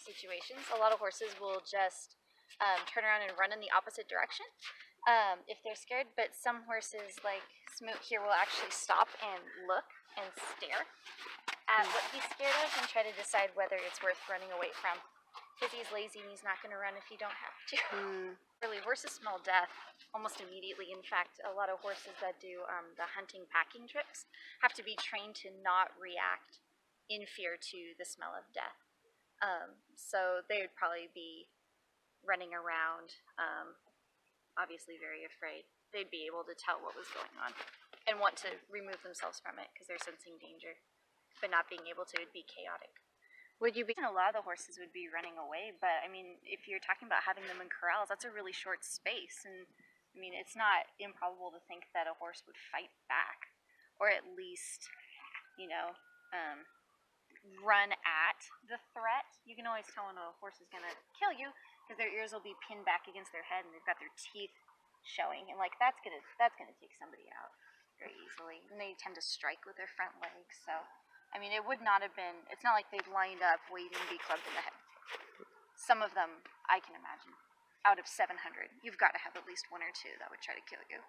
Situations, a lot of horses will just turn around and run in the opposite direction if they're scared, but some horses like Smoot here will actually stop and look and stare at what he's scared of and try to decide whether it's worth running away from, because he's lazy and he's not going to run if you don't have to. Really, horses smell death almost immediately. In fact, a lot of horses that do the hunting packing trips have to be trained to not react in fear to the smell of death. So they would probably be running around, obviously very afraid. They'd be able to tell what was going on and want to remove themselves from it because they're sensing danger, but not being able to would be chaotic. Would you be? A lot of the horses would be running away, but I mean, if you're talking about having them in corrals, that's a really short space, and I mean, it's not improbable to think that a horse would fight back, or at least, you know, run at the threat. You can always tell when a horse is gonna kill you because their ears will be pinned back against their head and they've got their teeth showing, and like that's gonna take somebody out very easily. And they tend to strike with their front legs, so I mean, it would not have been. It's not like they've lined up waiting to be clubbed in the head. Some of them, I can imagine, out of 700, you've got to have at least one or two that would try to kill you.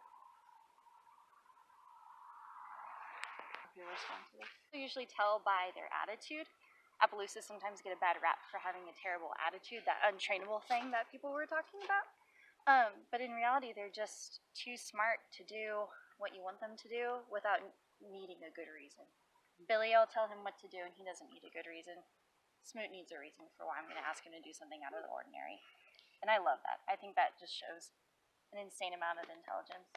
You usually tell by their attitude. Appaloosas sometimes get a bad rap for having a terrible attitude, that untrainable thing that people were talking about. But in reality, they're just too smart to do what you want them to do without needing a good reason. Billy, I'll tell him what to do, and he doesn't need a good reason. Smoot needs a reason for why I'm going to ask him to do something out of the ordinary. And I love that. I think that just shows an insane amount of intelligence.